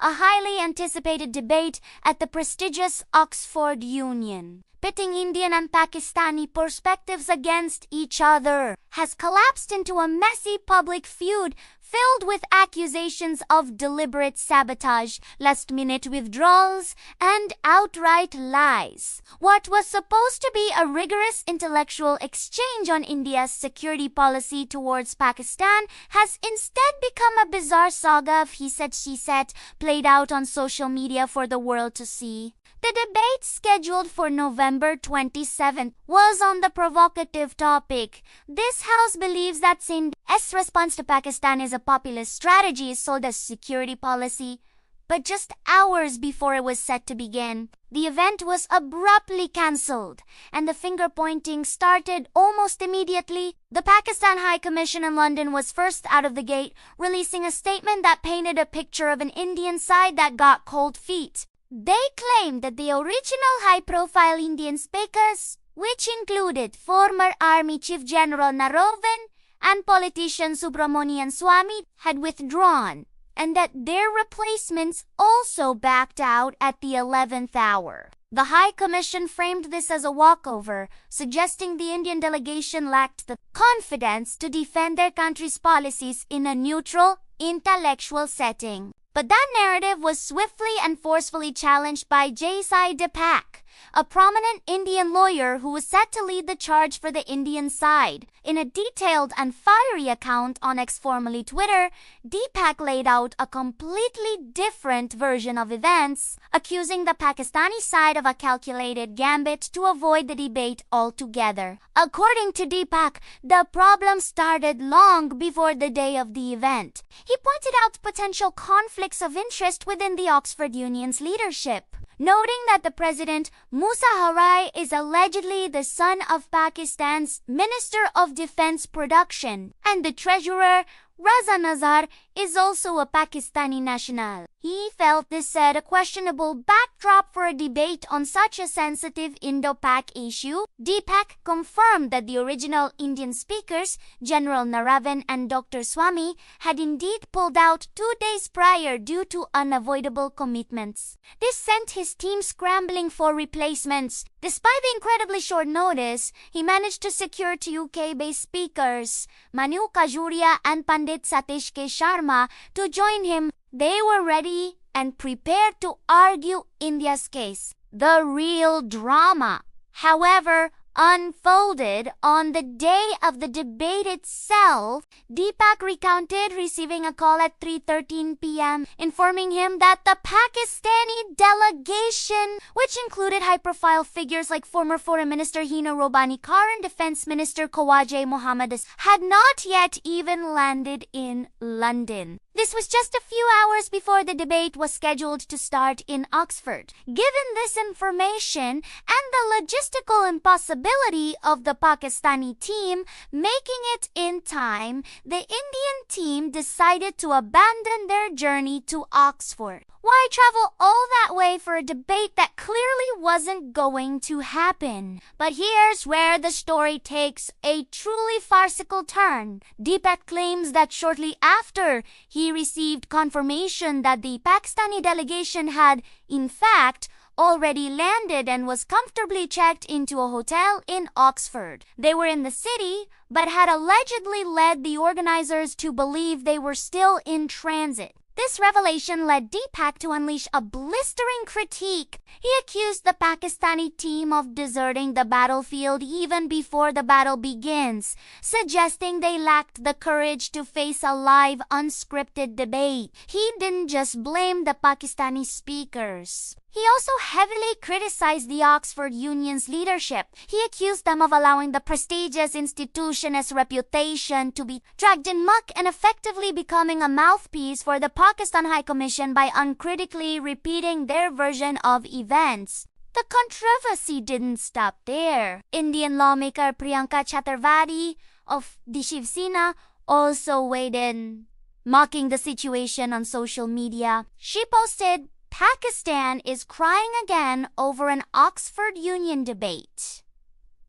a highly anticipated debate at the prestigious Oxford Union, pitting Indian and Pakistani perspectives against each other, has collapsed into a messy public feud filled with accusations of deliberate sabotage, last-minute withdrawals, and outright lies. What was supposed to be a rigorous intellectual exchange on India's security policy towards Pakistan has instead become a bizarre saga of he said, she said, played out on social media for the world to see. The debate scheduled for November 27 was on the provocative topic. This house believes that Sindh's response to Pakistan is a populist strategy sold as security policy. But just hours before it was set to begin, the event was abruptly cancelled, and the finger-pointing started almost immediately. The Pakistan High Commission in London was first out of the gate, releasing a statement that painted a picture of an Indian side that got cold feet. They claimed that the original high-profile Indian speakers, which included former Army Chief General Naravan and politician Subramanian Swamy, had withdrawn, and that their replacements also backed out at the 11th hour. The High Commission framed this as a walkover, suggesting the Indian delegation lacked the confidence to defend their country's policies in a neutral, intellectual setting. But that narrative was swiftly and forcefully challenged by J Sai Deepak, a prominent Indian lawyer who was set to lead the charge for the Indian side. In a detailed and fiery account on X, formerly Twitter, Deepak laid out a completely different version of events, accusing the Pakistani side of a calculated gambit to avoid the debate altogether. According to Deepak, the problem started long before the day of the event. He pointed out potential conflicts of interest within the Oxford Union's leadership, noting that the president, Musa Harai, is allegedly the son of Pakistan's Minister of Defense Production, and the treasurer, Raza Nazar, is also a Pakistani national. He felt this set a questionable backdrop for a debate on such a sensitive Indo-Pak issue. Deepak confirmed that the original Indian speakers, General Naravan and Dr. Swamy, had indeed pulled out 2 days prior due to unavoidable commitments. This sent his team scrambling for replacements. Despite the incredibly short notice, he managed to secure 2 UK-based speakers, Manu Kajuria and Pandit Satish K. Sharma, to join him. They were ready and prepared to argue India's case. The real drama, however, unfolded on the day of the debate itself. Deepak recounted receiving a call at 3:13 p.m. informing him that the Pakistani delegation, which included high-profile figures like former Foreign Minister Hina Robani Kar and Defense Minister Khwaja Mohammad As, had not yet even landed in London. This was just a few hours before the debate was scheduled to start in Oxford. Given this information and the logistical impossibility of the Pakistani team making it in time, the Indian team decided to abandon their journey to Oxford. Why travel all that way for a debate that clearly wasn't going to happen? But here's where the story takes a truly farcical turn. Deepak claims that shortly after he received confirmation that the Pakistani delegation had, in fact, already landed and was comfortably checked into a hotel in Oxford. They were in the city, but had allegedly led the organizers to believe they were still in transit. This revelation led Deepak to unleash a blistering critique. He accused the Pakistani team of deserting the battlefield even before the battle begins, suggesting they lacked the courage to face a live, unscripted debate. He didn't just blame the Pakistani speakers. He also heavily criticized the Oxford Union's leadership. He accused them of allowing the prestigious institution's reputation to be dragged in muck and effectively becoming a mouthpiece for the Pakistan High Commission by uncritically repeating their version of events. The controversy didn't stop there. Indian lawmaker Priyanka Chaturvedi of the Shiv Sena also weighed in, mocking the situation on social media. She posted, "Pakistan is crying again over an Oxford Union debate.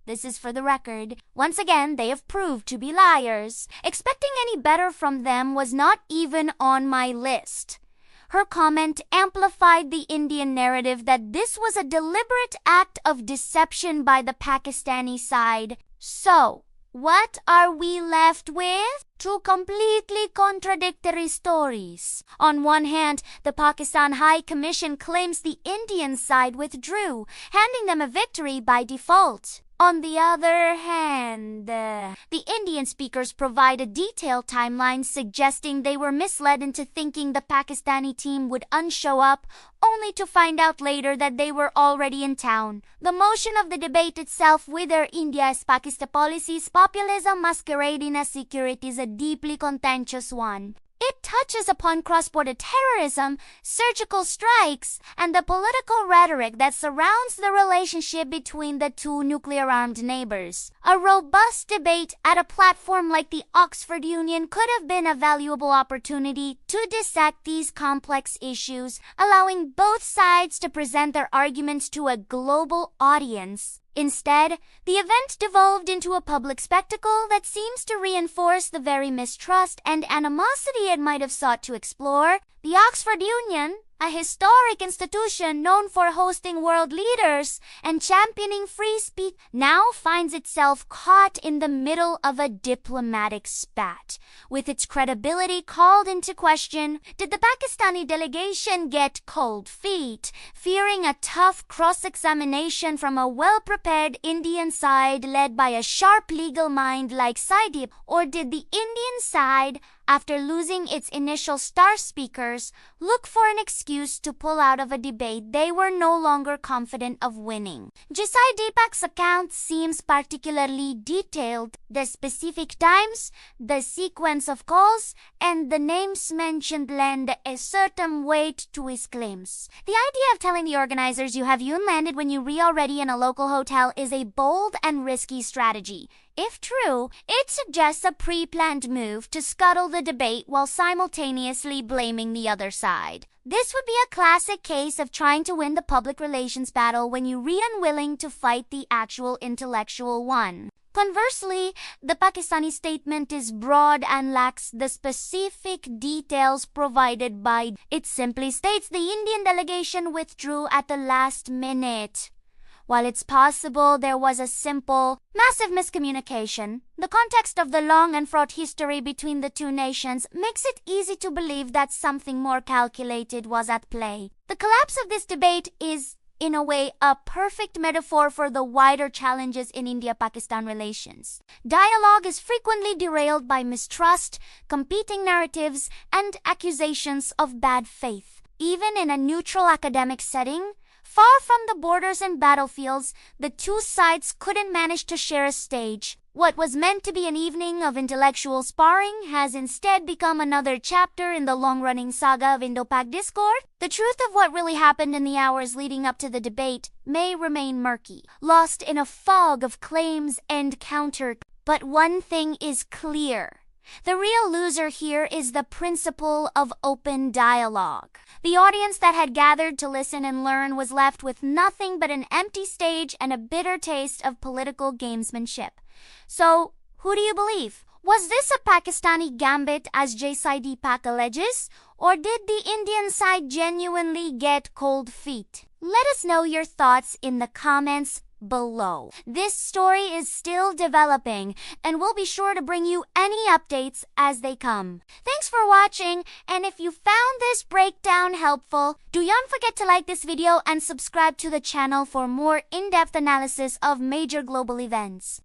This is for the record. Once again, they have proved to be liars. Expecting any better from them was not even on my list." Her comment amplified the Indian narrative that this was a deliberate act of deception by the Pakistani side. So, what are we left with? Two completely contradictory stories. On one hand, the Pakistan High Commission claims the Indian side withdrew, handing them a victory by default. On the other hand, the Indian speakers provide a detailed timeline suggesting they were misled into thinking the Pakistani team would unshow up, only to find out later that they were already in town. The motion of the debate itself, whether India's Pakistan policies, populism masquerading as security, is a deeply contentious one. It touches upon cross-border terrorism, surgical strikes, and the political rhetoric that surrounds the relationship between the two nuclear-armed neighbors. A robust debate at a platform like the Oxford Union could have been a valuable opportunity to dissect these complex issues, allowing both sides to present their arguments to a global audience. Instead, the event devolved into a public spectacle that seems to reinforce the very mistrust and animosity it might have sought to explore. The Oxford Union, a historic institution known for hosting world leaders and championing free speech, now finds itself caught in the middle of a diplomatic spat, with its credibility called into question. Did the Pakistani delegation get cold feet, fearing a tough cross-examination from a well-prepared Indian side led by a sharp legal mind like Sai Deepak? Or did the Indian side, after losing its initial star speakers, look for an excuse to pull out of a debate they were no longer confident of winning? J Sai Deepak's account seems particularly detailed. The specific times, the sequence of calls, and the names mentioned lend a certain weight to his claims. The idea of telling the organizers you have landed when you were already in a local hotel is a bold and risky strategy. If true, it suggests a pre-planned move to scuttle the debate while simultaneously blaming the other side. This would be a classic case of trying to win the public relations battle when you are unwilling to fight the actual intellectual one. Conversely, the Pakistani statement is broad and lacks the specific details provided by. It simply states the Indian delegation withdrew at the last minute. While it's possible there was a simple, massive miscommunication, the context of the long and fraught history between the two nations makes it easy to believe that something more calculated was at play. The collapse of this debate is, in a way, a perfect metaphor for the wider challenges in India-Pakistan relations. Dialogue is frequently derailed by mistrust, competing narratives, and accusations of bad faith. Even in a neutral academic setting, far from the borders and battlefields, the two sides couldn't manage to share a stage. What was meant to be an evening of intellectual sparring has instead become another chapter in the long-running saga of Indo-Pak discord. The truth of what really happened in the hours leading up to the debate may remain murky, lost in a fog of claims and counter. But one thing is clear. The real loser here is the principle of open dialogue. The audience that had gathered to listen and learn was left with nothing but an empty stage and a bitter taste of political gamesmanship. So, who do you believe? Was this a Pakistani gambit, as J Sai Deepak alleges, or did the Indian side genuinely get cold feet? Let us know your thoughts in the comments below. This story is still developing, and we'll be sure to bring you any updates as they come. Thanks for watching, and if you found this breakdown helpful, do not forget to like this video and subscribe to the channel for more in-depth analysis of major global events.